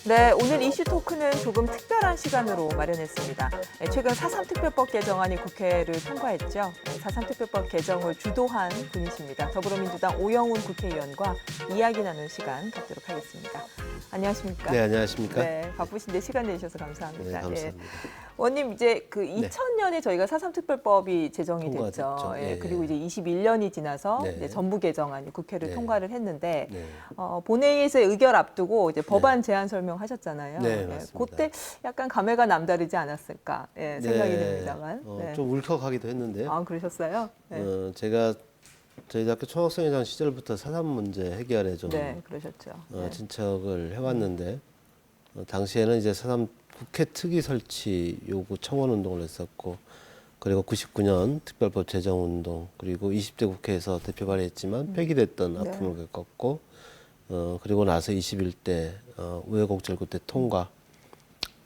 네, 오늘 이슈 토크는 조금 특별한 시간으로 마련했습니다. 최근 4.3 특별법 개정안이 국회를 통과했죠. 4.3 특별법 개정을 주도한 분이십니다. 더불어민주당 오영훈 국회의원과 이야기 나누는 시간 갖도록 하겠습니다. 안녕하십니까? 네, 안녕하십니까? 네, 바쁘신데 시간 내주셔서 감사합니다. 네, 감사합니다. 원님, 이제 그 2000년에 저희가 4.3 특별법이 제정이 통과됐죠. 됐죠. 예, 그리고 예. 이제 21년이 지나서 네. 이제 전부 개정안이 국회를 네. 통과를 했는데 네. 본회의에서의 의결 앞두고 이제 법안 제안 설명하셨잖아요. 네, 맞습니다. 그때 약간 감회가 남다르지 않았을까 생각이 듭니다만. 네. 좀 울컥하기도 했는데요. 아, 그러셨어요? 네. 제가 저희 대학교 총학생회장 시절부터 사삼 문제 해결에 좀 네, 그러셨죠. 네. 진척을 해왔는데 당시에는 이제 사삼 국회 특위 설치 요구 청원 운동을 했었고, 그리고 99년 특별법 제정 운동, 그리고 20대 국회에서 대표 발의했지만 폐기됐던 네. 아픔을 겪었고, 그리고 나서 21대 우여곡절 끝에 통과.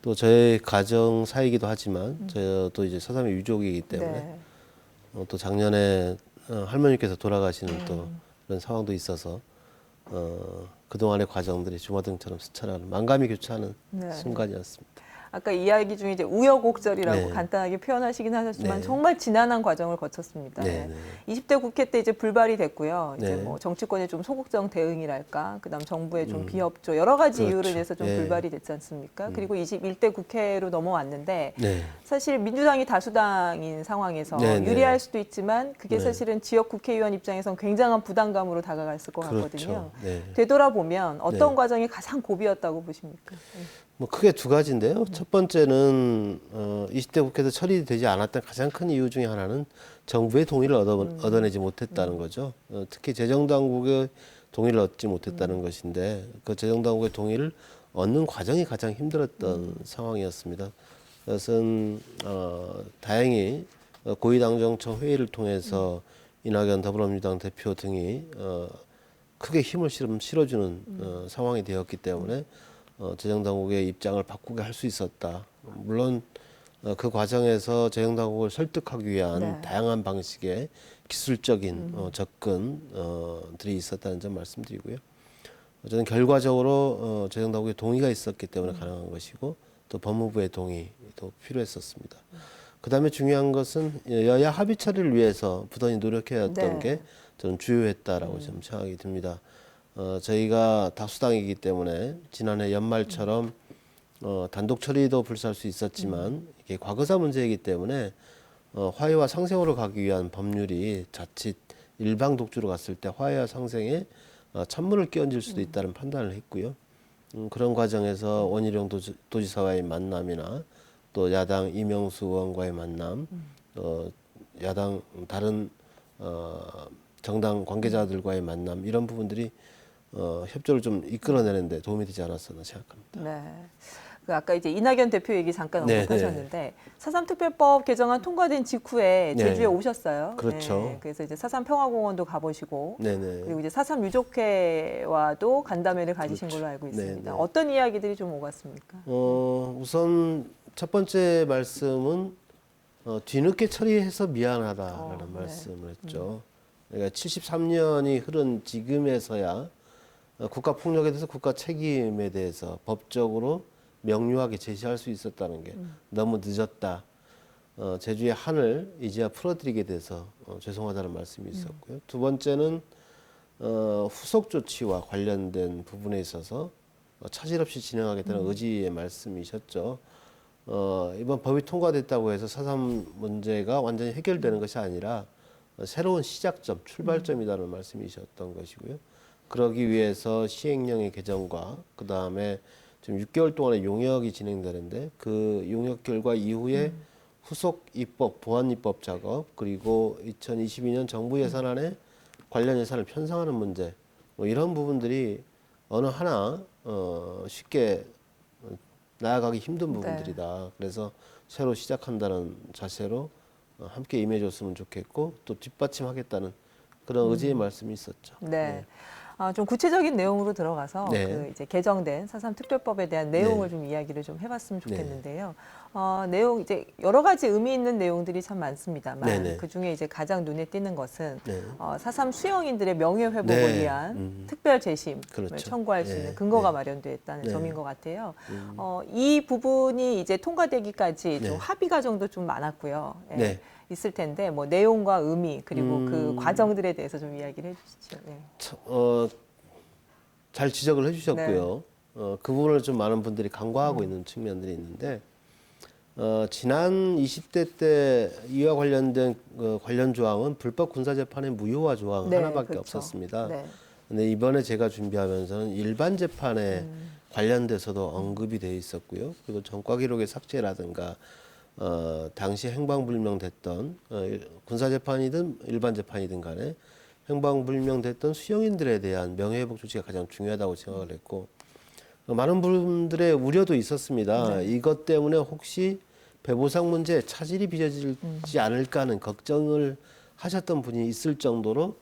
또 저의 가정 사이기도 하지만 저도 이제 사삼의 유족이기 때문에 네. 또 작년에 할머니께서 돌아가시는 또 그런 상황도 있어서 그동안의 과정들이 주마등처럼 스쳐나는 만감이 교차하는 네. 순간이었습니다. 아까 이야기 중에 이제 우여곡절이라고 네. 간단하게 표현하시긴 하셨지만 네. 정말 지난한 과정을 거쳤습니다. 네, 네. 20대 국회 때 이제 불발이 됐고요. 이제 네. 뭐 정치권의 좀 소극적 대응이랄까, 그다음 정부의 좀 비협조 여러 가지 그렇죠. 이유로 인해서 좀 예. 불발이 됐지 않습니까? 그리고 21대 국회로 넘어왔는데 네. 사실 민주당이 다수당인 상황에서 네, 네. 유리할 수도 있지만 그게 네. 사실은 지역 국회의원 입장에서는 굉장한 부담감으로 다가갔을 것 같거든요. 그렇죠. 네. 되돌아보면 어떤 네. 과정이 가장 고비였다고 보십니까? 뭐 크게 두 가지인데요. 첫 번째는 20대 국회에서 처리되지 않았던 가장 큰 이유 중에 하나는 정부의 동의를 얻어내지 못했다는 거죠. 특히 재정당국의 동의를 얻지 못했다는 것인데, 그 재정당국의 동의를 얻는 과정이 가장 힘들었던 상황이었습니다. 그것은 다행히 고위당정청 회의를 통해서 이낙연 더불어민주당 대표 등이 크게 힘을 실어주는 상황이 되었기 때문에 재정당국의 입장을 바꾸게 할 수 있었다. 물론 그 과정에서 재정당국을 설득하기 위한 네. 다양한 방식의 기술적인 접근들이 있었다는 점 말씀드리고요. 저는 결과적으로 재정당국의 동의가 있었기 때문에 가능한 것이고, 또 법무부의 동의도 필요했었습니다. 그다음에 중요한 것은 여야 합의 처리를 위해서 부단히 노력해왔던 네. 게 저는 주요했다라고 좀 생각이 듭니다. 저희가 다수당이기 때문에 지난해 연말처럼 단독 처리도 불사할 수 있었지만 이게 과거사 문제이기 때문에 화해와 상생으로 가기 위한 법률이 자칫 일방 독주로 갔을 때 화해와 상생에 찬물을 끼얹을 수도 있다는 판단을 했고요. 그런 과정에서 원희룡 도지사와의 만남이나 또 야당 이명수 의원과의 만남, 야당 다른 정당 관계자들과의 만남, 이런 부분들이 협조를 좀 이끌어내는데 도움이 되지 않았었나 생각합니다. 네. 그 아까 이제 이낙연 대표 얘기 잠깐 네, 언급하셨는데 4.3 특별법 개정안 통과된 직후에 네. 제주에 오셨어요. 그렇죠. 네. 그래서 이제 4.3 평화공원도 가보시고 네네. 그리고 이제 4.3 유족회와도 간담회를 가지신 걸로 알고 있습니다. 네, 네. 어떤 이야기들이 좀 오갔습니까? 우선 첫 번째 말씀은 뒤늦게 처리해서 미안하다라는 네. 말씀을 했죠. 그러니까 73년이 흐른 지금에서야 국가폭력에 대해서 국가 책임에 대해서 법적으로 명료하게 제시할 수 있었다는 게 너무 늦었다. 제주의 한을 이제야 풀어드리게 돼서 죄송하다는 말씀이 있었고요. 두 번째는 후속 조치와 관련된 부분에 있어서 차질 없이 진행하겠다는 의지의 말씀이셨죠. 이번 법이 통과됐다고 해서 4.3 문제가 완전히 해결되는 것이 아니라 새로운 시작점, 출발점이라는 말씀이셨던 것이고요. 그러기 위해서 시행령의 개정과 그 다음에 지금 6개월 동안의 용역이 진행되는데 그 용역 결과 이후에 후속 입법, 보완 입법 작업, 그리고 2022년 정부 예산안에 관련 예산을 편성하는 문제, 뭐 이런 부분들이 어느 하나 쉽게 나아가기 힘든 부분들이다. 그래서 새로 시작한다는 자세로 함께 임해줬으면 좋겠고 또 뒷받침하겠다는 그런 의지의 말씀이 있었죠. 네. 좀 구체적인 내용으로 들어가서 네. 그 이제 개정된 4.3 특별법에 대한 내용을 좀 이야기를 좀 해봤으면 좋겠는데요. 내용 이제 여러 가지 의미 있는 내용들이 참 많습니다만 네네. 그 중에 이제 가장 눈에 띄는 것은 네. 4.3 수용인들의 명예 회복을 네. 위한 특별 재심을 그렇죠. 청구할 수 네. 있는 근거가 네. 마련되어 있다는 네. 점인 것 같아요. 이 부분이 이제 통과되기까지 좀 네. 합의 과정도 좀 많았고요. 예. 네. 있을 텐데 뭐 내용과 의미 그리고 그 음. 과정들에 대해서 좀 이야기를 해주시죠. 네. 잘 지적을 해주셨고요. 그 부분을 좀 많은 분들이 간과하고 있는 측면들이 있는데, 지난 20대 때 이와 관련된 관련 조항은 불법 군사재판의 무효화 조항 네, 하나밖에 그렇죠. 없었습니다. 네. 근데 이번에 제가 준비하면서는 일반 재판에 관련돼서도 언급이 돼 있었고요. 그리고 전과 기록의 삭제라든가 당시 행방불명됐던 군사재판이든 일반 재판이든 간에 행방불명됐던 수용인들에 대한 명예회복 조치가 가장 중요하다고 생각을 했고, 많은 분들의 우려도 있었습니다. 이것 때문에 혹시 배보상 문제에 차질이 빚어지지 않을까 하는 걱정을 하셨던 분이 있을 정도로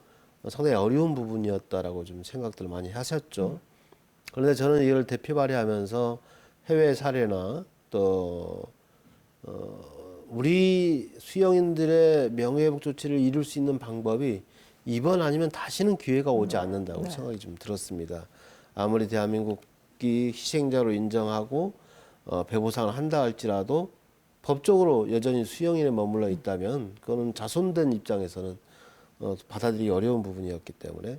상당히 어려운 부분이었다라고 좀 생각들을 많이 하셨죠. 그런데 저는 이걸 대표 발휘하면서 해외 사례나 또 우리 수용인들의 명예회복 조치를 이룰 수 있는 방법이 이번 아니면 다시는 기회가 오지 않는다고 생각이 좀 들었습니다. 아무리 대한민국이 희생자로 인정하고 배보상을 한다 할지라도 법적으로 여전히 수용인에 머물러 있다면 그거는 자손된 입장에서는 받아들이기 어려운 부분이었기 때문에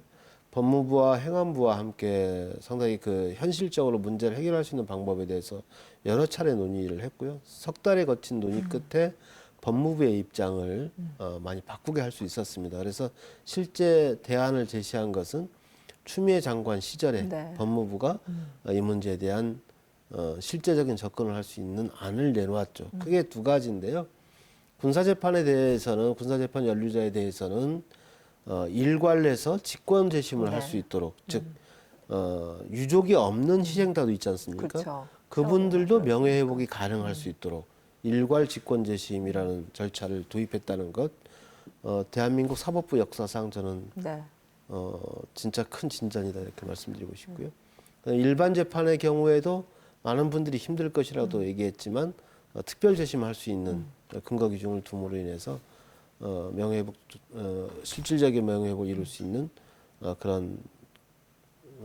법무부와 행안부와 함께 상당히 그 현실적으로 문제를 해결할 수 있는 방법에 대해서 여러 차례 논의를 했고요. 석 달에 거친 논의 끝에 법무부의 입장을 많이 바꾸게 할 수 있었습니다. 그래서 실제 대안을 제시한 것은 추미애 장관 시절에 네. 법무부가 이 문제에 대한 실제적인 접근을 할 수 있는 안을 내놓았죠. 크게 두 가지인데요. 군사재판에 대해서는 군사재판 연루자에 대해서는 일괄해서 직권 재심을 할 수 있도록 즉 유족이 없는 희생자도 있지 않습니까? 그렇죠. 그분들도 명예회복이 가능할 수 있도록 일괄 직권 재심이라는 절차를 도입했다는 것, 대한민국 사법부 역사상 저는 네. 진짜 큰 진전이다 이렇게 말씀드리고 싶고요. 일반 재판의 경우에도 많은 분들이 힘들 것이라도 얘기했지만 특별 재심할 수 있는 근거 기준을 둠으로 인해서 명예회복 실질적인 명예회복을 이룰 수 있는 그런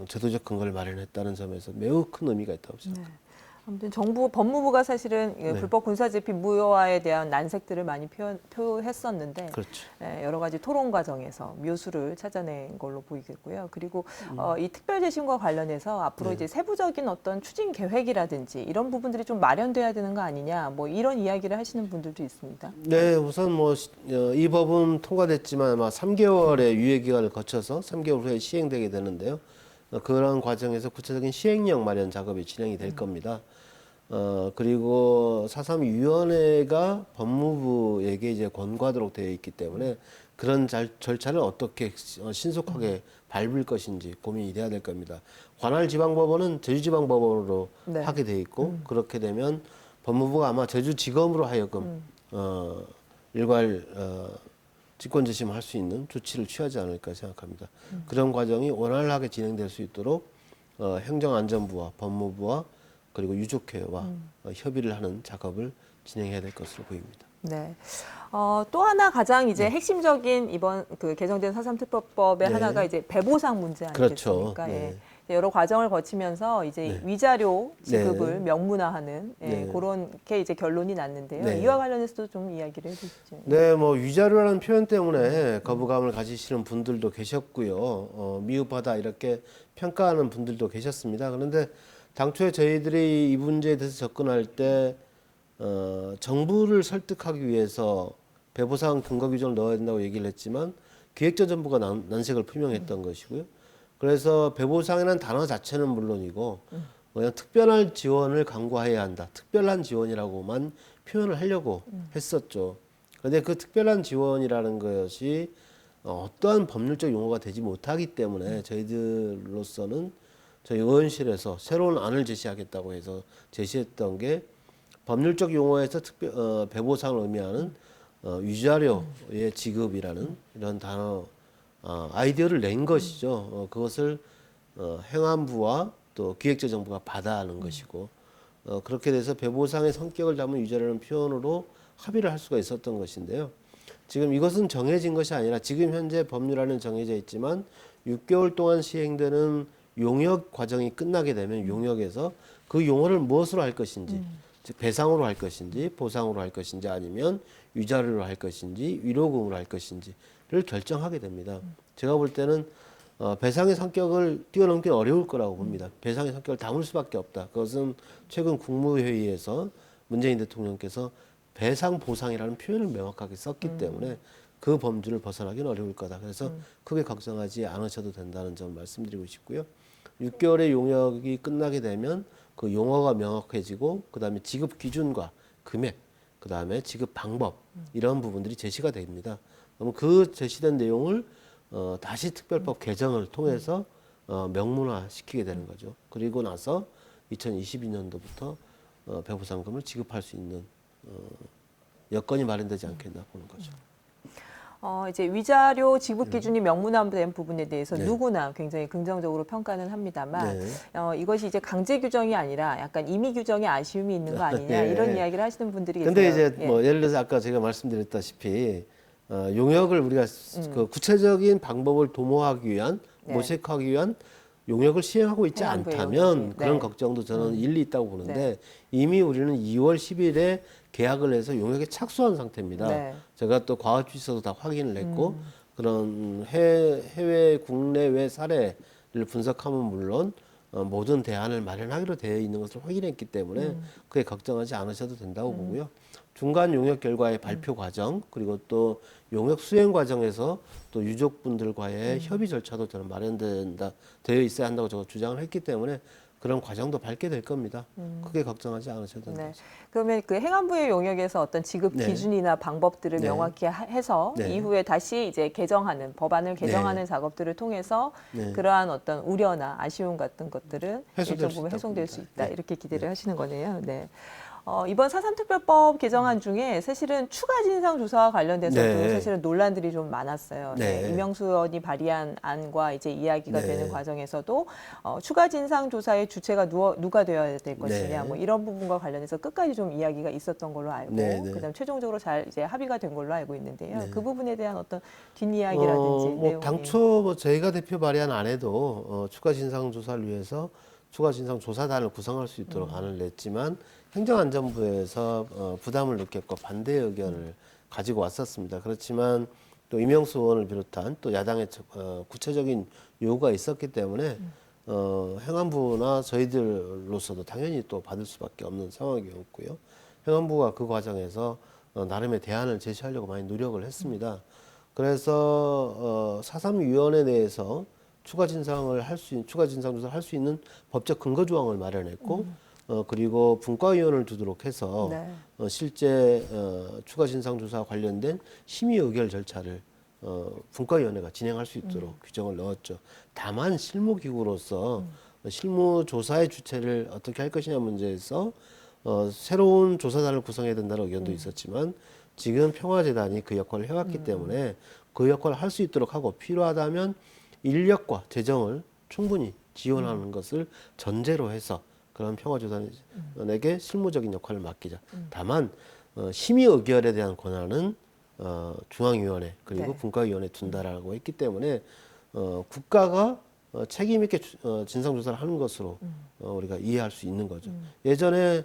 제도적 근거를 마련했다는 점에서 매우 큰 의미가 있다고 생각합니다. 네. 아무튼 정부 법무부가 사실은 불법 군사재판 무효화에 대한 난색들을 많이 표했었는데 그렇죠. 여러 가지 토론 과정에서 묘수를 찾아낸 걸로 보이겠고요. 그리고 이 특별재심과 관련해서 앞으로 이제 세부적인 어떤 추진 계획이라든지 이런 부분들이 좀 마련돼야 되는 거 아니냐, 뭐 이런 이야기를 하시는 분들도 있습니다. 네, 우선 뭐 이 법은 통과됐지만 아마 3개월의 유예 기간을 거쳐서 3개월 후에 시행되게 되는데요. 그런 과정에서 구체적인 시행령 마련 작업이 진행이 될 겁니다. 그리고 4.3 위원회가 법무부에게 이제 권고하도록 되어 있기 때문에 그런 절차를 어떻게 신속하게 밟을 것인지 고민이 돼야 될 겁니다. 관할 지방법원은 제주지방법원으로 네. 하게 돼 있고 그렇게 되면 법무부가 아마 제주지검으로 하여금 일괄 직권재심할 수 있는 조치를 취하지 않을까 생각합니다. 그런 과정이 원활하게 진행될 수 있도록 행정안전부와 법무부와 그리고 유족회와 협의를 하는 작업을 진행해야 될 것으로 보입니다. 네. 또 하나 가장 이제 핵심적인 이번 그 개정된 4.3 특별법의 네. 하나가 이제 배보상 문제 아니겠습니까? 그렇죠. 네. 예. 여러 과정을 거치면서 이제 네. 위자료 지급을 네. 명문화하는 네. 그렇게 이제 결론이 났는데요. 네. 이와 관련해서도 좀 이야기를 해주시죠. 네, 뭐 위자료라는 표현 때문에 거부감을 가지시는 분들도 계셨고요. 미흡하다 이렇게 평가하는 분들도 계셨습니다. 그런데 당초에 저희들이 이 문제에 대해서 접근할 때 정부를 설득하기 위해서 배보상 근거 규정을 넣어야 된다고 얘기를 했지만 기획재정부가 난색을 표명했던 것이고요. 그래서 배보상이라는 단어 자체는 물론이고 그냥 특별한 지원을 강구해야 한다. 특별한 지원이라고만 표현을 하려고 했었죠. 그런데 그 특별한 지원이라는 것이 어떠한 법률적 용어가 되지 못하기 때문에 저희들로서는 저희 의원실에서 새로운 안을 제시하겠다고 해서 제시했던 게 법률적 용어에서 배보상을 의미하는 위자료의 지급이라는 이런 단어 아이디어를 낸 것이죠. 그것을 행안부와 또 기획재정부가 받아하는 것이고 그렇게 돼서 배보상의 성격을 담은 위자료라는 표현으로 합의를 할 수가 있었던 것인데요. 지금 이것은 정해진 것이 아니라 지금 현재 법률안은 정해져 있지만 6개월 동안 시행되는 용역 과정이 끝나게 되면 용역에서 그 용어를 무엇으로 할 것인지 즉 배상으로 할 것인지 보상으로 할 것인지 아니면 위자료로 할 것인지 위로금으로 할 것인지를 결정하게 됩니다. 제가 볼 때는 배상의 성격을 뛰어넘기는 어려울 거라고 봅니다. 배상의 성격을 담을 수밖에 없다. 그것은 최근 국무회의에서 문재인 대통령께서 배상 보상이라는 표현을 명확하게 썼기 때문에 그 범주를 벗어나기는 어려울 거다. 그래서 크게 걱정하지 않으셔도 된다는 점 말씀드리고 싶고요. 6개월의 용역이 끝나게 되면 그 용어가 명확해지고 그다음에 지급 기준과 금액, 그다음에 지급 방법 이런 부분들이 제시가 됩니다. 그럼 그 제시된 내용을 다시 특별법 개정을 통해서 명문화시키게 되는 거죠. 그리고 나서 2022년도부터 배보상금을 지급할 수 있는 여건이 마련되지 않겠나 보는 거죠. 이제 위자료 지급 기준이 명문화된 부분에 대해서 네. 누구나 굉장히 긍정적으로 평가는 합니다만 네. 이것이 이제 강제 규정이 아니라 약간 임의 규정의 아쉬움이 있는 거 아니냐 예. 이런 이야기를 하시는 분들이 계세요. 근데 이제 예. 뭐 예를 들어서 아까 제가 말씀드렸다시피 용역을 우리가 그 구체적인 방법을 도모하기 위한 네. 모색하기 위한 용역을 시행하고 있지 행안부의 않다면 용역이. 그런 네. 걱정도 저는 일리 있다고 보는데 네. 이미 우리는 2월 10일에 계약을 해서 용역에 착수한 상태입니다. 네. 제가 또 과학주의서도 다 확인을 했고 그런 해외 국내외 사례를 분석하면 물론 모든 대안을 마련하기로 되어 있는 것을 확인했기 때문에 그게 걱정하지 않으셔도 된다고 보고요. 중간 용역 결과의 발표 과정 그리고 또 용역 수행 과정에서 또 유족분들과의 협의 절차도 저는 되어 있어야 한다고 제가 주장을 했기 때문에 그런 과정도 밟게 될 겁니다. 크게 걱정하지 않으셔도 된다. 네. 그러면 그 행안부의 용역에서 어떤 지급 네. 기준이나 방법들을 네. 명확히 해서 네. 이후에 다시 이제 개정하는 법안을 개정하는 작업들을 통해서 네. 그러한 어떤 우려나 아쉬움 같은 것들은 해소될 일정 수 부분 있다고 해소될 수 봅니다. 있다 네. 이렇게 기대를 하시는 거네요. 네. 이번 4.3 특별법 개정안 중에 사실은 추가 진상 조사와 관련돼서도 네. 사실은 논란들이 좀 많았어요. 네. 네. 이명수 의원이 발의한 안과 이제 이야기가 네. 되는 과정에서도 추가 진상 조사의 주체가 누가 되어야 될 것이냐 네. 뭐 이런 부분과 관련해서 끝까지 좀 이야기가 있었던 걸로 알고 네, 네. 그다음 최종적으로 잘 이제 합의가 된 걸로 알고 있는데요. 네. 그 부분에 대한 어떤 뒷이야기라든지 뭐 내용이 당초 뭐 저희가 대표 발의한 안에도 추가 진상 조사를 위해서 추가 진상 조사단을 구성할 수 있도록 안을 냈지만 행정안전부에서 부담을 느꼈고 반대 의견을 가지고 왔었습니다. 그렇지만 또 이명수 의원을 비롯한 또 야당의 구체적인 요구가 있었기 때문에 행안부나 저희들로서도 당연히 또 받을 수밖에 없는 상황이었고요. 행안부가 그 과정에서 나름의 대안을 제시하려고 많이 노력을 했습니다. 그래서 4.3위원회 내에서 추가 진상 조사를 할 수 있는 법적 근거 조항을 마련했고 그리고 분과위원을 두도록 해서 네. 실제 추가 진상 조사와 관련된 심의 의결 절차를 분과위원회가 진행할 수 있도록 규정을 넣었죠. 다만 실무기구로서 실무 조사의 주체를 어떻게 할 것이냐 문제에서 새로운 조사단을 구성해야 된다는 의견도 있었지만 지금 평화재단이 그 역할을 해왔기 때문에 그 역할을 할 수 있도록 하고 필요하다면 인력과 재정을 충분히 지원하는 것을 전제로 해서 그런 평화조단에게 실무적인 역할을 맡기자. 다만 심의 의결에 대한 권한은 중앙위원회 그리고 네. 분과위원회에 둔다라고 했기 때문에 국가가 책임 있게 진상조사를 하는 것으로 우리가 이해할 수 있는 거죠. 예전에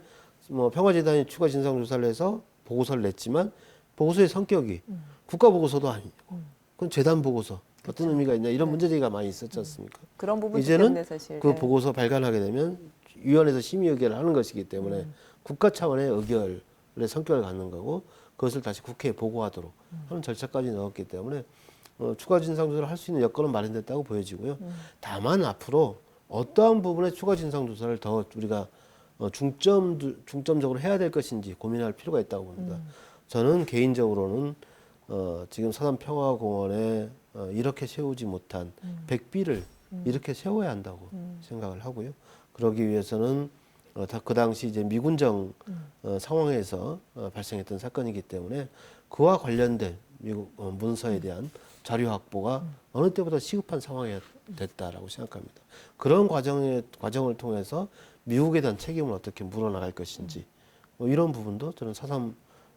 뭐 평화재단이 추가 진상조사를 해서 보고서를 냈지만 보고서의 성격이 국가보고서도 아니고 그건 재단 보고서 어떤 의미가 있냐 이런 문제제기가 많이 있었지 않습니까? 그런 부분 이제는 때문에 사실 그 네. 보고서 발간하게 되면 위원회에서 심의 의결을 하는 것이기 때문에 국가 차원의 의결의 성격을 갖는 거고 그것을 다시 국회에 보고하도록 하는 절차까지 넣었기 때문에 추가 진상조사를 할 수 있는 여건은 마련됐다고 보여지고요. 다만 앞으로 어떠한 부분에 추가 진상조사를 더 우리가 중점적으로 해야 될 것인지 고민할 필요가 있다고 봅니다. 저는 개인적으로는 지금 사단평화공원에 이렇게 세우지 못한 백비를 이렇게 세워야 한다고 생각을 하고요. 그러기 위해서는 그 당시 이제 미군정 상황에서 발생했던 사건이기 때문에 그와 관련된 미국 문서에 대한 자료 확보가 어느 때보다 시급한 상황이 됐다라고 생각합니다. 그런 과정을 통해서 미국에 대한 책임을 어떻게 물어나갈 것인지 뭐 이런 부분도 저는 4.3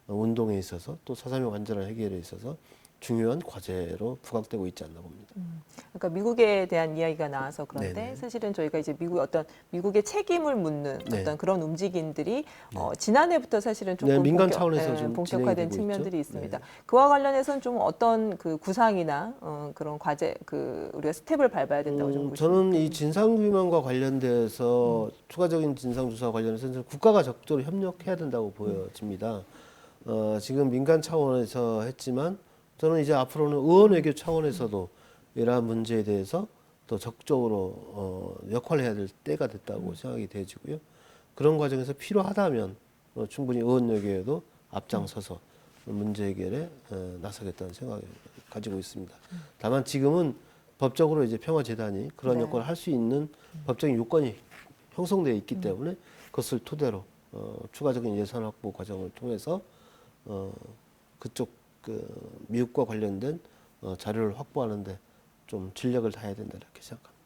운동에 있어서 또 4.3의 완전한 해결에 있어서 중요한 과제로 부각되고 있지 않나 봅니다. 그러니까 미국에 대한 이야기가 나와서 그런데 네네. 사실은 저희가 이제 미국의 책임을 묻는 네. 어떤 그런 움직임들이 지난해부터 사실은 조금 네, 민간 차원에서 좀 본격화된 진행이 되고 측면들이 있죠. 있습니다. 네. 그와 관련해서는 좀 어떤 그 구상이나 그런 과제 우리가 스텝을 밟아야 된다고 좀 보십니까? 저는 이 진상규명과 관련돼서 추가적인 진상조사와 관련해서 국가가 적극적으로 협력해야 된다고 보여집니다. 지금 민간 차원에서 했지만 저는 이제 앞으로는 의원 외교 차원에서도 이러한 문제에 대해서 더 적극적으로 역할을 해야 될 때가 됐다고 생각이 되어지고요. 그런 과정에서 필요하다면 충분히 의원 외교에도 앞장서서 문제 해결에 나서겠다는 생각을 가지고 있습니다. 다만 지금은 법적으로 이제 평화재단이 그런 네. 역할을 할 수 있는 법적인 요건이 형성되어 있기 때문에 그것을 토대로 추가적인 예산 확보 과정을 통해서 그쪽 미국과 관련된 자료를 확보하는데 좀 진력을 다해야 된다 이렇게 생각합니다.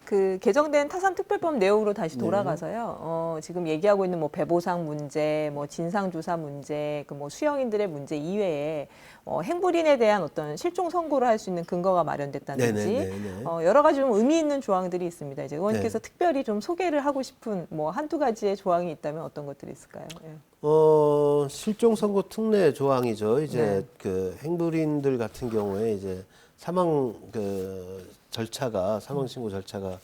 그 개정된 타삼 특별법 내용으로 다시 네. 돌아가서요. 지금 얘기하고 있는 뭐 배보상 문제, 뭐 진상조사 문제, 그 뭐 수용인들의 문제 이외에 행불인에 대한 어떤 실종 선고를 할 수 있는 근거가 마련됐다든지 네네네네. 여러 가지 좀 의미 있는 조항들이 있습니다. 이제 의원님께서 네. 특별히 좀 소개를 하고 싶은 뭐 한두 가지의 조항이 있다면 어떤 것들이 있을까요? 예. 실종 선고 특례 조항이죠. 이제 네. 그 행불인들 같은 경우에 이제 사망 사망 신고 절차가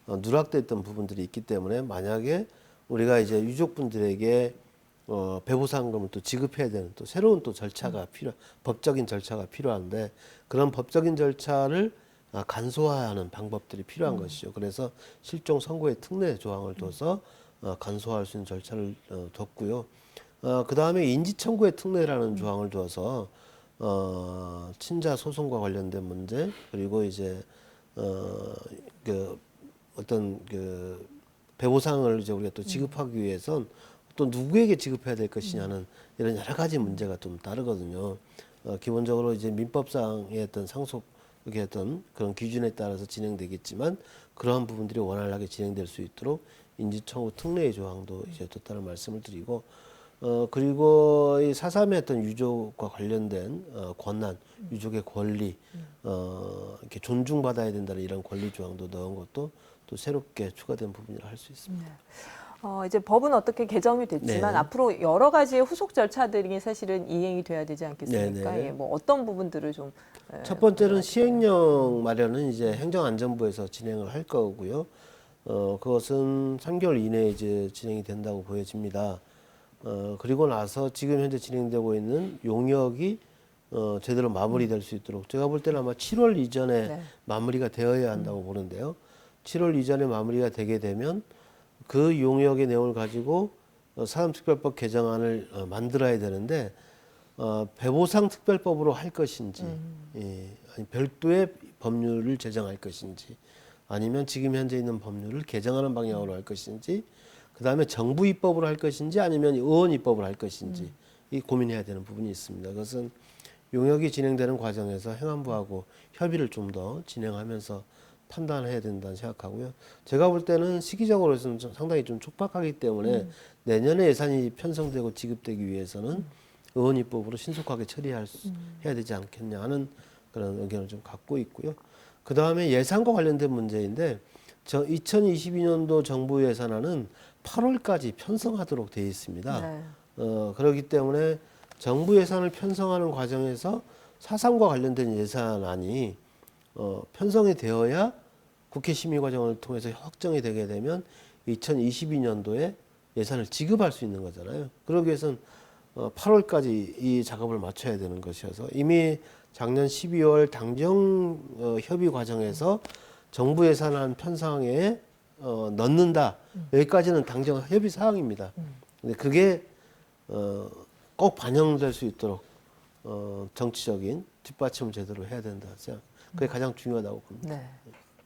누락됐던 부분들이 있기 때문에 만약에 우리가 이제 유족분들에게 배보상금을 또 지급해야 되는 또 새로운 또 절차가 법적인 절차가 필요한데 그런 법적인 절차를 간소화하는 방법들이 필요한 것이죠. 그래서 실종 선고의 특례 조항을 둬서 간소화할 수 있는 절차를 뒀고요. 그 다음에 인지청구의 특례라는 조항을 두어서 친자 소송과 관련된 문제 그리고 이제 어떤 배보상을 이제 우리가 또 지급하기 위해선 또 누구에게 지급해야 될 것이냐는 이런 여러 가지 문제가 좀 따르거든요. 기본적으로 이제 민법상의 어떤 상속의 어떤 그런 기준에 따라서 진행되겠지만 그러한 부분들이 원활하게 진행될 수 있도록 인지청구 특례의 조항도 이제 뒀다는 말씀을 드리고 그리고 이 4.3의 어떤 유족과 관련된 권한, 유족의 권리, 이렇게 존중받아야 된다는 이런 권리 조항도 넣은 것도 또 새롭게 추가된 부분이라 할 수 있습니다. 이제 법은 어떻게 개정이 됐지만 네. 앞으로 여러 가지의 후속 절차들이 사실은 이행이 돼야 되지 않겠습니까? 네네. 예, 뭐 어떤 부분들을 좀 첫 번째는 가져가실까요? 시행령 마련은 이제 행정안전부에서 진행을 할 거고요. 그것은 3개월 이내에 이제 진행이 된다고 보여집니다. 그리고 나서 지금 현재 진행되고 있는 용역이 제대로 마무리될 수 있도록 제가 볼 때는 아마 7월 이전에 네. 마무리가 되어야 한다고 보는데요. 7월 이전에 마무리가 되게 되면 그 용역의 내용을 가지고 사람특별법 개정안을 만들어야 되는데 배보상 특별법으로 할 것인지 아니 별도의 법률을 제정할 것인지 아니면 지금 현재 있는 법률을 개정하는 방향으로 할 것인지 그 다음에 정부 입법으로 할 것인지 아니면 의원 입법을 할 것인지 이 고민해야 되는 부분이 있습니다. 그것은 용역이 진행되는 과정에서 행안부하고 협의를 좀 더 진행하면서 판단해야 된다는 생각하고요. 제가 볼 때는 시기적으로는 상당히 좀 촉박하기 때문에 내년에 예산이 편성되고 지급되기 위해서는 의원 입법으로 신속하게 해야 되지 않겠냐 하는 그런 의견을 좀 갖고 있고요. 그 다음에 예산과 관련된 문제인데 2022년도 정부 예산안은 8월까지 편성하도록 되어 있습니다. 네. 그렇기 때문에 정부 예산을 편성하는 과정에서 4.3과 관련된 예산안이 편성이 되어야 국회 심의 과정을 통해서 확정이 되게 되면 2022년도에 예산을 지급할 수 있는 거잖아요. 그러기 위해서는 8월까지 이 작업을 마쳐야 되는 것이어서 이미 작년 12월 당정 협의 과정에서 정부 예산안 편성에 넣는다. 여기까지는 당정 협의 사항입니다. 근데 그게 꼭 반영될 수 있도록 정치적인 뒷받침을 제대로 해야 된다 생각. 그게 가장 중요하다고 봅니다. 네.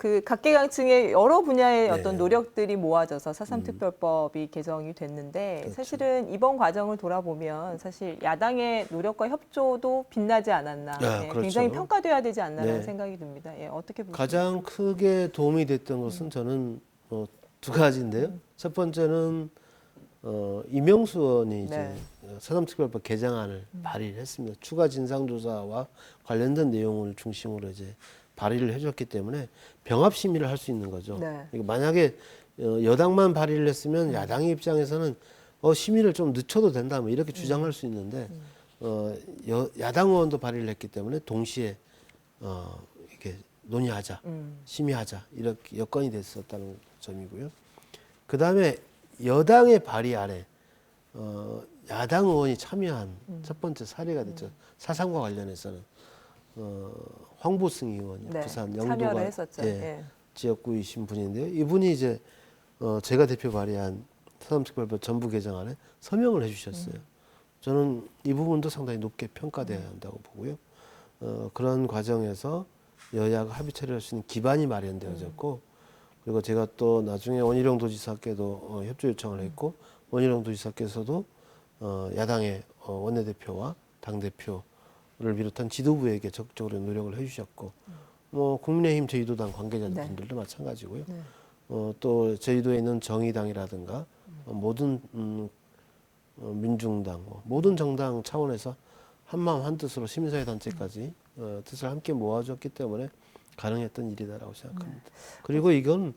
그 각계각층의 여러 분야의 네. 어떤 노력들이 모아져서 4.3 특별법이 개정이 됐는데 그렇죠. 사실은 이번 과정을 돌아보면 사실 야당의 노력과 협조도 빛나지 않았나, 아, 예, 그렇죠. 굉장히 평가돼야 되지 않나라는 네. 생각이 듭니다. 예, 어떻게 보십니까? 가장 크게 도움이 됐던 것은 저는 두 가지인데요. 첫 번째는 이명수 의원이 이제 네. 4.3 특별법 개정안을 발의를 했습니다. 추가 진상조사와 관련된 내용을 중심으로 이제 발의를 해줬기 때문에 병합 심의를 할 수 있는 거죠. 네. 이거 만약에 여당만 발의를 했으면 야당의 입장에서는 심의를 좀 늦춰도 된다, 뭐 이렇게 주장할 수 있는데 야당 의원도 발의를 했기 때문에 동시에 이렇게 논의하자, 심의하자 이렇게 여건이 됐었다는 점이고요. 그 다음에 여당의 발의안에 야당 의원이 참여한 첫 번째 사례가 됐죠. 4.3과 관련해서는 황보승 의원이 네, 부산 참여를 영도가 했었죠. 예. 지역구이신 분인데요. 이분이 이제 제가 대표 발의한 4.3 특별법 전부 개정안에 서명을 해주셨어요. 저는 이 부분도 상당히 높게 평가돼야 한다고 보고요. 그런 과정에서 여야가 합의 처리할 수 있는 기반이 마련되어졌고, 그리고 제가 또 나중에 원희룡 도지사께도 협조 요청을 했고, 원희룡 도지사께서도 야당의 원내대표와 당대표를 비롯한 지도부에게 적극적으로 노력을 해주셨고, 뭐 국민의힘 제주도당 관계자분들도 마찬가지고요. 네. 또 제주도에 있는 정의당이라든가 모든 민중당, 모든 정당 차원에서 한마음 한뜻으로 시민사회 단체까지 뜻을 함께 모아줬기 때문에 가능했던 일이다라고 생각합니다. 그리고 이건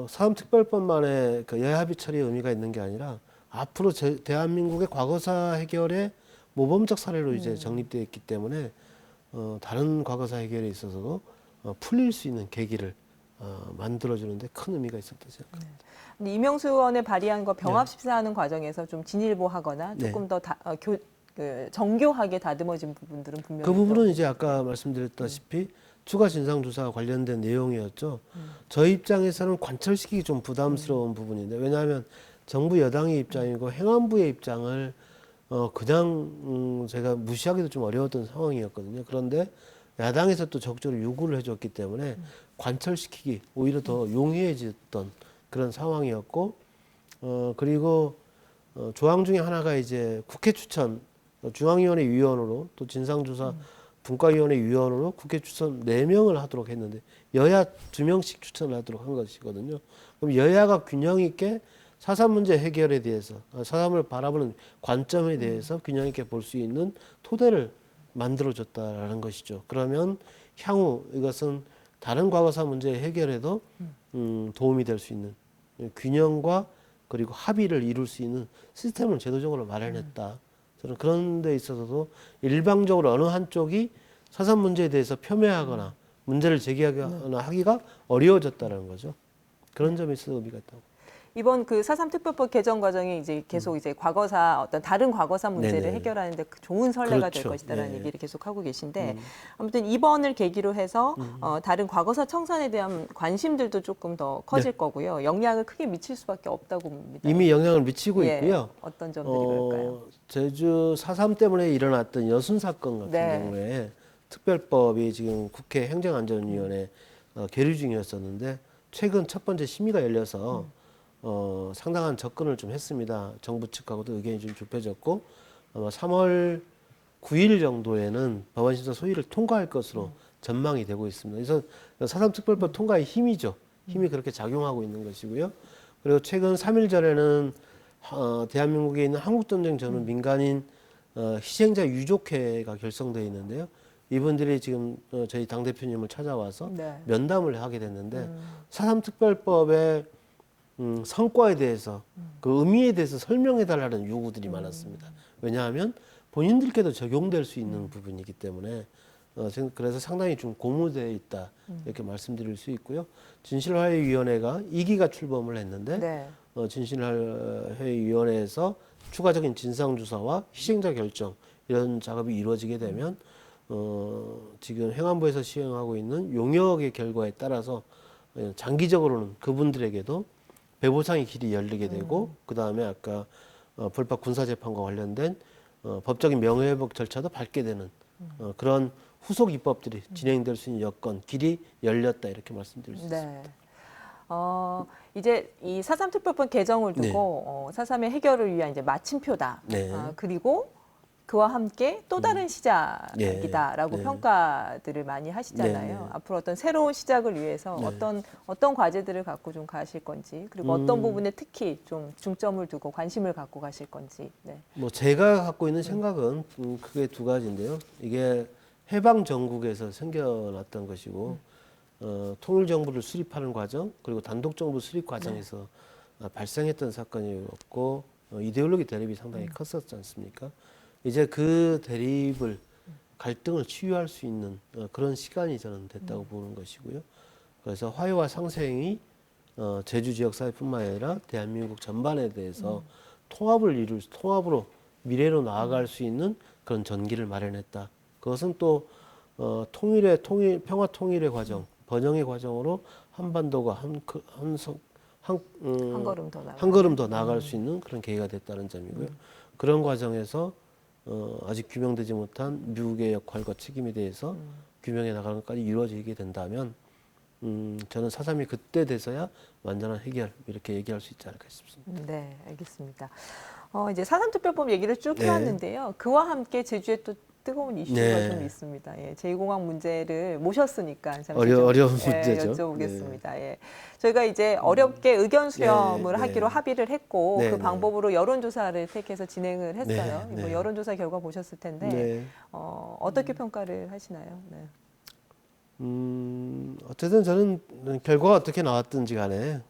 사업특별법만의 그 여야 합의 처리의 의미가 있는 게 아니라 앞으로 대한민국의 과거사 해결의 모범적 사례로 이제 정립되어 있기 때문에 다른 과거사 해결에 있어서도 풀릴 수 있는 계기를 만들어주는데 큰 의미가 있었다 생각합니다. 근데 이명수 의원의 발의한 거 병합 심사하는 과정에서 좀 진일보하거나 조금 더 정교하게 다듬어진 부분들은 분명히 그 부분은 이제 아까 말씀드렸다시피 추가 진상조사와 관련된 내용이었죠. 저희 입장에서는 관철시키기 좀 부담스러운 부분인데, 왜냐하면 정부 여당의 입장이고 행안부의 입장을 그냥 제가 무시하기도 좀 어려웠던 상황이었거든요. 그런데 야당에서 또 적극적으로 요구를 해줬기 때문에 관철시키기 오히려 더 용이해졌던 그런 상황이었고, 그리고 조항 중에 하나가 이제 국회 추천, 중앙위원회 위원으로 또 진상조사 분과위원회 위원으로 국회 추천 4명을 하도록 했는데 여야 2명씩 추천을 하도록 한 것이거든요. 그럼 여야가 균형 있게 4.3 문제 해결에 대해서 4.3을 바라보는 관점에 대해서 균형 있게 볼 수 있는 토대를 만들어줬다라는 것이죠. 그러면 향후 이것은 다른 과거사 문제 해결에도 도움이 될 수 있는 균형과 그리고 합의를 이룰 수 있는 시스템을 제도적으로 마련했다. 저는 그런 데 있어서도 일방적으로 어느 한쪽이 4.3 문제에 대해서 폄훼하거나 문제를 제기하거나 하기가 어려워졌다는 거죠. 그런 점이 있어 의미가 있다고. 이번 그 4.3 특별법 개정 과정이 이제 계속 이제 과거사 어떤 다른 과거사 문제를 네네. 해결하는데 좋은 선례가 될 그렇죠. 것이다라는 네. 얘기를 계속 하고 계신데 아무튼 이번을 계기로 해서 다른 과거사 청산에 대한 관심들도 조금 더 커질 거고요. 영향을 크게 미칠 수밖에 없다고 봅니다. 이미 영향을 미치고 예, 있고요. 어떤 점들이 그럴까요? 제주 4.3 때문에 일어났던 여순 사건 같은 네. 경우에 특별법이 지금 국회 행정안전위원회 계류 중이었었는데 최근 첫 번째 심의가 열려서 상당한 접근을 좀 했습니다. 정부 측하고도 의견이 좀 좁혀졌고 아마 3월 9일 정도에는 법안심사 소위를 통과할 것으로 전망이 되고 있습니다. 그래서 4.3 특별법 통과의 힘이죠. 힘이 그렇게 작용하고 있는 것이고요. 그리고 최근 3일 전에는 대한민국에 있는 한국전쟁 전후 민간인 희생자 유족회가 결성되어 있는데요. 이분들이 지금 저희 당대표님을 찾아와서 네. 면담을 하게 됐는데 4.3 특별법의 성과에 대해서 그 의미에 대해서 설명해 달라는 요구들이 많았습니다. 왜냐하면 본인들께도 적용될 수 있는 부분이기 때문에 그래서 상당히 좀 고무되어 있다 이렇게 말씀드릴 수 있고요. 진실화해위원회가 2기가 출범을 했는데 네. 진실화해위원회에서 추가적인 진상조사와 희생자 결정 이런 작업이 이루어지게 되면 지금 행안부에서 시행하고 있는 용역의 결과에 따라서 장기적으로는 그분들에게도 배보상의 길이 열리게 되고 그 다음에 아까 불법 군사재판과 관련된 법적인 명예회복 절차도 밟게 되는 그런 후속 입법들이 진행될 수 있는 여건, 길이 열렸다 이렇게 말씀드릴 수 있습니다. 네. 이제 이 4.3 특별법 개정을 네. 두고 4.3의 해결을 위한 이제 마침표다. 네. 그리고 그와 함께 또 다른 시작이다라고 네. 평가들을 많이 하시잖아요. 네, 네. 앞으로 어떤 새로운 시작을 위해서 네. 어떤 과제들을 갖고 좀 가실 건지, 그리고 어떤 부분에 특히 좀 중점을 두고 관심을 갖고 가실 건지. 네. 뭐 제가 갖고 있는 생각은 크게 두 가지인데요. 이게 해방 정국에서 생겨났던 것이고 통일 정부를 수립하는 과정 그리고 단독 정부 수립 과정에서 발생했던 사건이었고 이데올로기 대립이 상당히 컸었지 않습니까? 이제 그 대립을 갈등을 치유할 수 있는 그런 시간이 저는 됐다고 보는 것이고요. 그래서 화해와 상생이 제주 지역 사회뿐만 아니라 대한민국 전반에 대해서 통합으로 미래로 나아갈 수 있는 그런 전기를 마련했다. 그것은 또 평화 통일의 과정, 번영의 과정으로 한반도가 한 걸음 더 나아가. 한 걸음 더 나아갈 수 있는 그런 계기가 됐다는 점이고요. 그런 과정에서 아직 규명되지 못한 미국의 역할과 책임에 대해서 규명해 나가는 것까지 이루어지게 된다면 저는 4.3이 그때 돼서야 완전한 해결 이렇게 얘기할 수 있지 않을까 싶습니다. 네, 알겠습니다. 이제 4.3 특별법 얘기를 쭉 네. 해왔는데요. 그와 함께 제주에 또 뜨거운 이슈가 네. 좀 있습니다. 예, 제2공항 문제를 모셨으니까 잠시 어려운 좀, 문제죠. 여쭤보겠습니다. 예. 저희가 이제 어렵게 의견 수렴을 네, 하기로 네. 합의를 했고 네, 그 네. 방법으로 여론조사를 택해서 진행을 했어요. 네, 네. 뭐 여론조사 결과 보셨을 텐데 네. 어떻게 평가를 하시나요? 네. 어쨌든 저는 결과가 어떻게 나왔든지 간에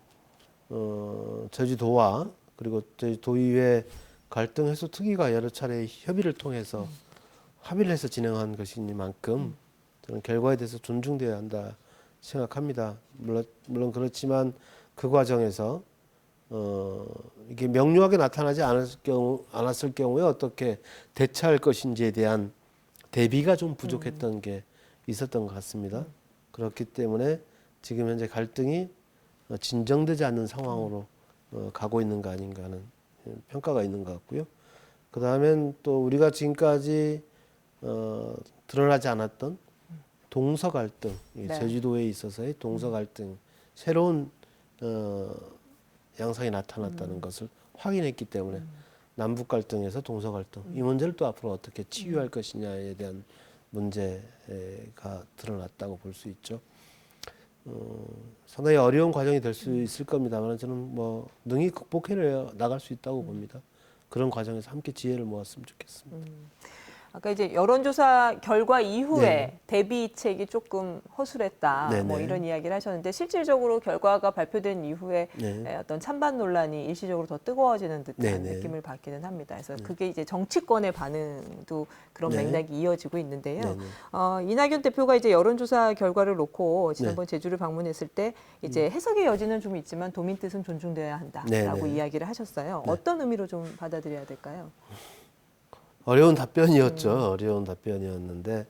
제주도와 그리고 제주도의회 갈등 해소 특위가 여러 차례 협의를 통해서 합의를 해서 진행한 것이니만큼 저는 결과에 대해서 존중돼야 한다 생각합니다. 물론 그렇지만 그 과정에서 이게 명료하게 나타나지 않았을 경우에 어떻게 대처할 것인지에 대한 대비가 좀 부족했던 게 있었던 것 같습니다. 그렇기 때문에 지금 현재 갈등이 진정되지 않는 상황으로 가고 있는 거 아닌가 하는 평가가 있는 것 같고요. 그 다음엔 또 우리가 지금까지 드러나지 않았던 동서 갈등, 네. 제주도에 있어서의 동서 갈등, 새로운 양상이 나타났다는 것을 확인했기 때문에 남북 갈등에서 동서 갈등, 이 문제를 또 앞으로 어떻게 치유할 것이냐에 대한 문제가 드러났다고 볼 수 있죠. 상당히 어려운 과정이 될 수 있을 겁니다만 저는 뭐 능히 극복해 나갈 수 있다고 봅니다. 그런 과정에서 함께 지혜를 모았으면 좋겠습니다. 아까 이제 여론조사 결과 이후에 네. 대비책이 조금 허술했다, 네, 뭐 네. 이런 이야기를 하셨는데 실질적으로 결과가 발표된 이후에 네. 어떤 찬반 논란이 일시적으로 더 뜨거워지는 듯한 네, 네. 느낌을 받기는 합니다. 그래서 그게 이제 정치권의 반응도 그런 네. 맥락이 이어지고 있는데요. 네, 네. 이낙연 대표가 이제 여론조사 결과를 놓고 지난번 제주를 방문했을 때 이제 해석의 여지는 좀 있지만 도민 뜻은 존중돼야 한다라고 네, 네. 이야기를 하셨어요. 어떤 의미로 좀 받아들여야 될까요? 어려운 답변이었죠. 어려운 답변이었는데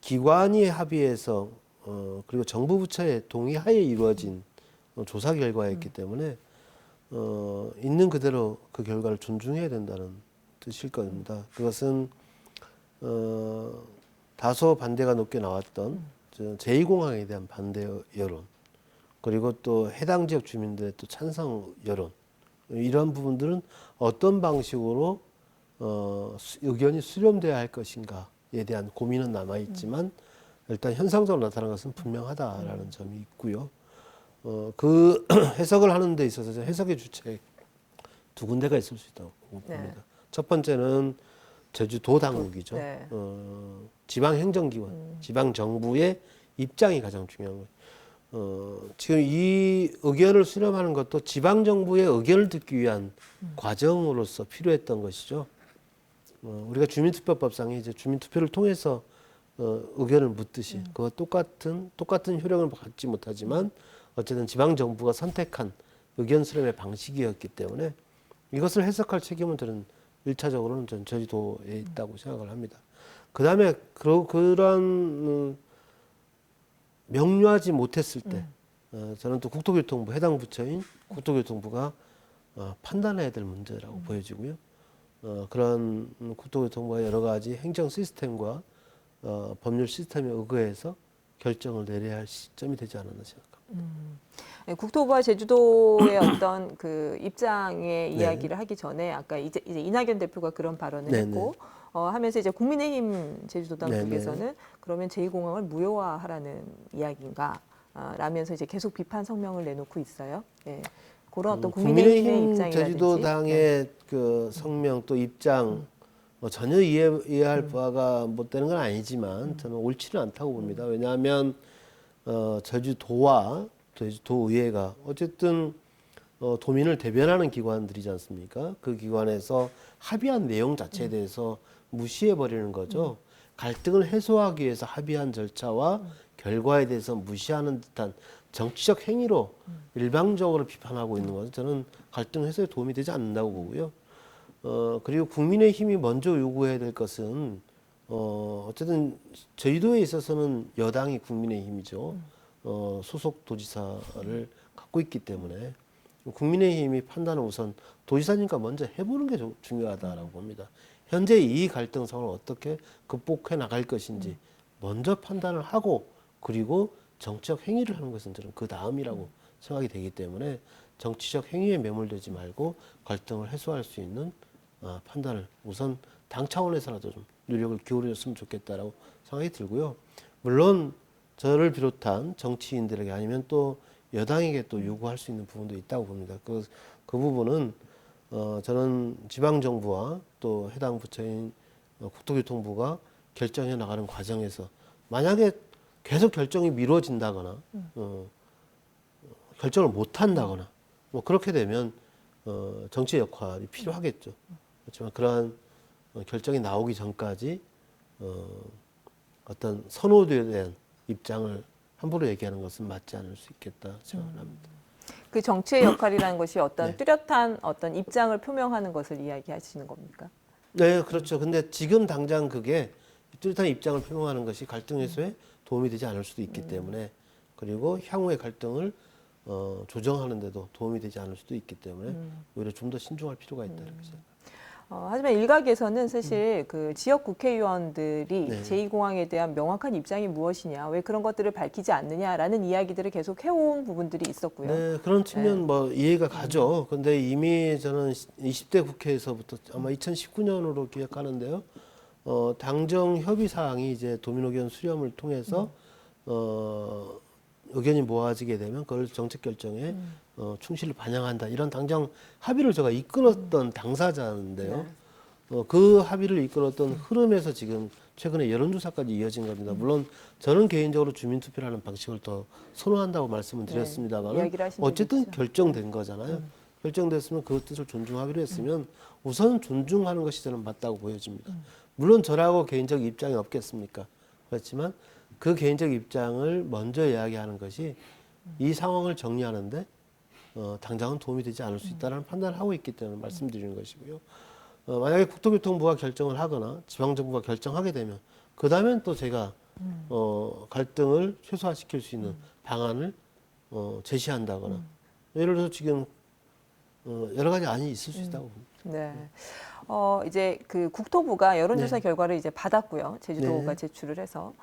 기관이 합의해서 그리고 정부 부처의 동의하에 이루어진 조사 결과였기 때문에 있는 그대로 그 결과를 존중해야 된다는 뜻일 겁니다. 그것은 다소 반대가 높게 나왔던 제2공항에 대한 반대 여론 그리고 또 해당 지역 주민들의 또 찬성 여론 이런 부분들은 어떤 방식으로 의견이 수렴돼야 할 것인가에 대한 고민은 남아있지만 일단 현상적으로 나타난 것은 분명하다라는 점이 있고요. 그 해석을 하는 데 있어서 해석의 주체 두 군데가 있을 수 있다고 봅니다. 네. 첫 번째는 제주도 당국이죠. 네. 지방행정기관, 지방정부의 입장이 가장 중요한 거예요. 지금 이 의견을 수렴하는 것도 지방정부의 의견을 듣기 위한 과정으로서 필요했던 것이죠. 우리가 주민투표법상에 이제 주민투표를 통해서 의견을 묻듯이 그와 똑같은 효력을 받지 못하지만 어쨌든 지방정부가 선택한 의견 수렴의 방식이었기 때문에 이것을 해석할 책임은 저는 1차적으로는 전 제주도에 있다고 생각을 합니다. 그 다음에 그런 명료하지 못했을 때 저는 또 국토교통부 해당 부처인 국토교통부가 판단해야 될 문제라고 보여지고요. 그런 국토교통부가 여러 가지 행정 시스템과 법률 시스템에 의거해서 결정을 내려야 할 시점이 되지 않았나 생각합니다. 네, 국토부와 제주도의 어떤 그 입장의 네. 이야기를 하기 전에 아까 이제 이낙연 대표가 그런 발언을 네, 했고 하면서 이제 국민의힘 제주도당 네, 쪽에서는 그러면 제2공항을 무효화하라는 이야기인가 라면서 이제 계속 비판 성명을 내놓고 있어요. 예. 그런 어떤 국민의힘의 국민의힘 입장이라든지 제주도당의 네. 그 성명 또 입장 전혀 이해할 바가 못 되는 건 아니지만 저는 옳지는 않다고 봅니다. 왜냐하면 제주도와 제주도의회가 어쨌든 도민을 대변하는 기관들이지 않습니까? 그 기관에서 합의한 내용 자체에 대해서 무시해 버리는 거죠. 갈등을 해소하기 위해서 합의한 절차와 결과에 대해서 무시하는 듯한 정치적 행위로 일방적으로 비판하고 있는 것은 저는 갈등 해소에 도움이 되지 않는다고 보고요. 그리고 국민의힘이 먼저 요구해야 될 것은 어쨌든 제주도에 있어서는 여당이 국민의힘이죠. 소속 도지사를 갖고 있기 때문에 국민의힘이 판단을 우선 도지사님과 먼저 해보는 게 중요하다라고 봅니다. 현재 이 갈등 상황을 어떻게 극복해 나갈 것인지 먼저 판단을 하고 그리고 정치적 행위를 하는 것은 저는 그 다음이라고 생각이 되기 때문에 정치적 행위에 매몰되지 말고 갈등을 해소할 수 있는 판단을 우선 당 차원에서라도 좀 노력을 기울였으면 좋겠다라고 생각이 들고요. 물론 저를 비롯한 정치인들에게 아니면 또 여당에게 또 요구할 수 있는 부분도 있다고 봅니다. 그 부분은 저는 지방 정부와 또 해당 부처인 국토교통부가 결정해 나가는 과정에서 만약에 계속 결정이 미뤄진다거나 결정을 못 한다거나 뭐 그렇게 되면 정치의 역할이 필요하겠죠. 그렇지만 그러한 결정이 나오기 전까지 어떤 선호도에 대한 입장을 함부로 얘기하는 것은 맞지 않을 수 있겠다 생각합니다. 그 정치의 역할이라는 것이 어떤 네. 뚜렷한 어떤 입장을 표명하는 것을 이야기하시는 겁니까? 네, 그렇죠. 근데 지금 당장 그게 뚜렷한 입장을 표명하는 것이 갈등 해소에 도움이 되지 않을 수도 있기 때문에 그리고 향후의 갈등을 조정하는 데도 도움이 되지 않을 수도 있기 때문에 오히려 좀 더 신중할 필요가 있다 이렇게 생각합니다. 하지만 일각에서는 사실 그 지역 국회의원들이 네. 제2공항에 대한 명확한 입장이 무엇이냐, 왜 그런 것들을 밝히지 않느냐라는 이야기들을 계속 해온 부분들이 있었고요. 네, 그런 측면 뭐 이해가 가죠. 근데 이미 저는 20대 국회에서부터 아마 2019년으로 기억하는데요. 당정 협의 사항이 이제 도민 의견 수렴을 통해서 의견이 모아지게 되면 그걸 정책 결정에 충실히 반영한다. 이런 당정 합의를 제가 이끌었던 당사자인데요. 그 합의를 이끌었던 흐름에서 지금 최근에 여론조사까지 이어진 겁니다. 물론 저는 개인적으로 주민투표라는 방식을 더 선호한다고 말씀을 드렸습니다만 이야기를 하신 적이 어쨌든 있죠. 결정된 거잖아요. 결정됐으면 그 뜻을 존중하기로 했으면 우선 존중하는 것이 저는 맞다고 보여집니다. 물론 저라고 개인적 입장이 없겠습니까? 그렇지만 그 개인적 입장을 먼저 이야기하는 것이 이 상황을 정리하는데 당장은 도움이 되지 않을 수 있다는 판단을 하고 있기 때문에 말씀드리는 것이고요. 만약에 국토교통부가 결정을 하거나 지방정부가 결정하게 되면 그 다음엔 또 제가 갈등을 최소화시킬 수 있는 방안을 제시한다거나 예를 들어서 지금 여러 가지 안이 있을 수 있다고 봅니다. 네. 이제 그 국토부가 여론조사 네. 결과를 이제 받았고요. 제주도가 네. 제출을 해서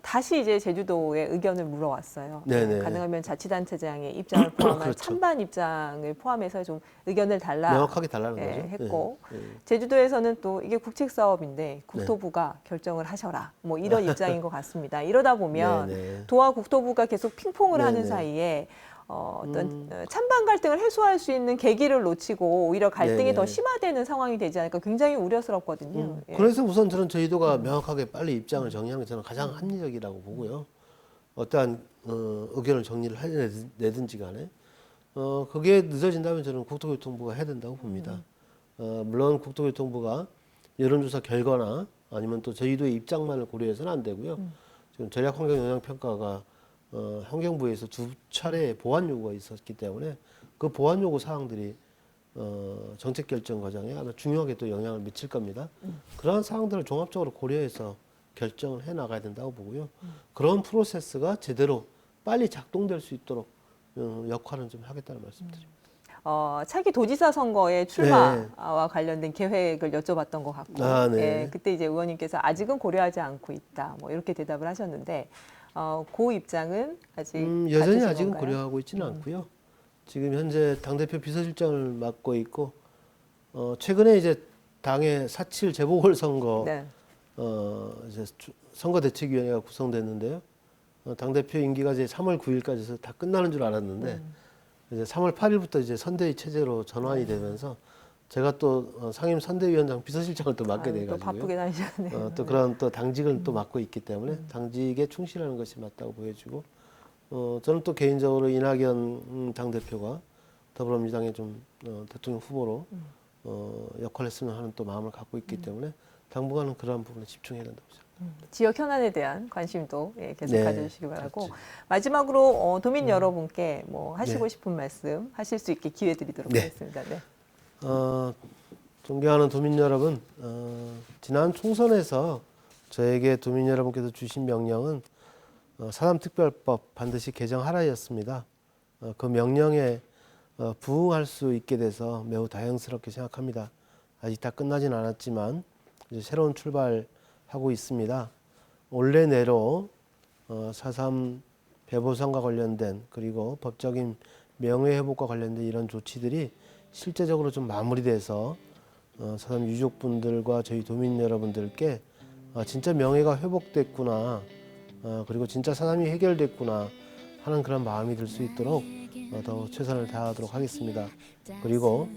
다시 이제 제주도의 의견을 물어왔어요. 네네. 가능하면 자치단체장의 입장을 포함한 그렇죠. 찬반 입장을 포함해서 좀 의견을 달라. 명확하게 달라는 예, 거죠. 했고 네. 제주도에서는 또 이게 국책 사업인데 국토부가 결정을 하셔라. 뭐 이런 입장인 것 같습니다. 이러다 보면 네네. 도와 국토부가 계속 핑퐁을 하는 네네. 사이에 어떤 찬반 갈등을 해소할 수 있는 계기를 놓치고 오히려 갈등이 네네. 더 심화되는 상황이 되지 않을까 굉장히 우려스럽거든요. 예. 그래서 우선 저는 저희도가 명확하게 빨리 입장을 정리하는 게 저는 가장 합리적이라고 보고요. 어떠한 의견을 정리를 내든지 간에 그게 늦어진다면 저는 국토교통부가 해야 된다고 봅니다. 물론 국토교통부가 여론조사 결과나 아니면 또 저희도의 입장만을 고려해서는 안 되고요. 지금 전략환경영향평가가 환경부에서 2차례 보완 요구가 있었기 때문에 그 보완 요구 사항들이 정책 결정 과정에 아마 중요하게 또 영향을 미칠 겁니다. 그러한 사항들을 종합적으로 고려해서 결정을 해 나가야 된다고 보고요. 그런 프로세스가 제대로 빨리 작동될 수 있도록 역할은 좀 하겠다는 말씀드립니다. 차기 도지사 선거의 출마와 관련된 계획을 여쭤봤던 것 같고, 네. 예, 그때 이제 의원님께서 아직은 고려하지 않고 있다, 뭐 이렇게 대답을 하셨는데, 그 입장은 아직 여전히 가지신 아직은 건가요? 고려하고 있지는 않고요. 지금 현재 당대표 비서실장을 맡고 있고, 최근에 이제 당의 4.7 재보궐선거 네. 이제 선거대책위원회가 구성됐는데요. 당대표 임기가 이제 3월 9일까지 해서 다 끝나는 줄 알았는데 이제 3월 8일부터 이제 선대위 체제로 전환이 되면서 제가 또 상임 선대위원장 비서실장을 또 맡게 아유, 또 돼가지고요. 바쁘게 다니셨네요. 또 그런 또 당직을 또 맡고 있기 때문에 당직에 충실하는 것이 맞다고 보여지고, 저는 또 개인적으로 이낙연 당대표가 더불어민주당의 좀 대통령 후보로 역할을 했으면 하는 또 마음을 갖고 있기 때문에 당분간은 그러한 부분에 집중해야 된다고 생각합니다. 지역 현안에 대한 관심도 예, 계속 네, 가져주시기 바라고 그렇죠. 마지막으로 도민 여러분께 뭐 하시고 네. 싶은 말씀 하실 수 있게 기회 드리도록 네. 하겠습니다. 네. 존경하는 도민 여러분, 지난 총선에서 저에게 도민 여러분께서 주신 명령은 4.3 특별법 반드시 개정하라였습니다. 그 명령에 부응할 수 있게 돼서 매우 다행스럽게 생각합니다. 아직 다 끝나진 않았지만 이제 새로운 출발하고 있습니다. 올해 내로 4.3 배보상과 관련된 그리고 법적인 명예회복과 관련된 이런 조치들이 실제적으로 좀 마무리돼서 4.3 유족분들과 저희 도민 여러분들께 진짜 명예가 회복됐구나, 그리고 진짜 4.3이 해결됐구나 하는 그런 마음이 들 수 있도록 더 최선을 다하도록 하겠습니다. 그리고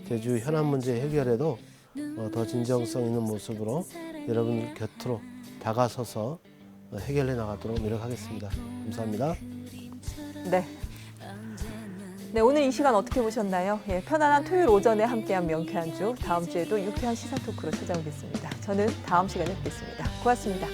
제주 현안 문제 해결에도 더 진정성 있는 모습으로 여러분들 곁으로 다가서서 해결해 나가도록 노력하겠습니다. 감사합니다. 네. 네, 오늘 이 시간 어떻게 보셨나요? 예, 편안한 토요일 오전에 함께한 명쾌한 주, 다음 주에도 유쾌한 시사 토크로 찾아오겠습니다. 저는 다음 시간에 뵙겠습니다. 고맙습니다.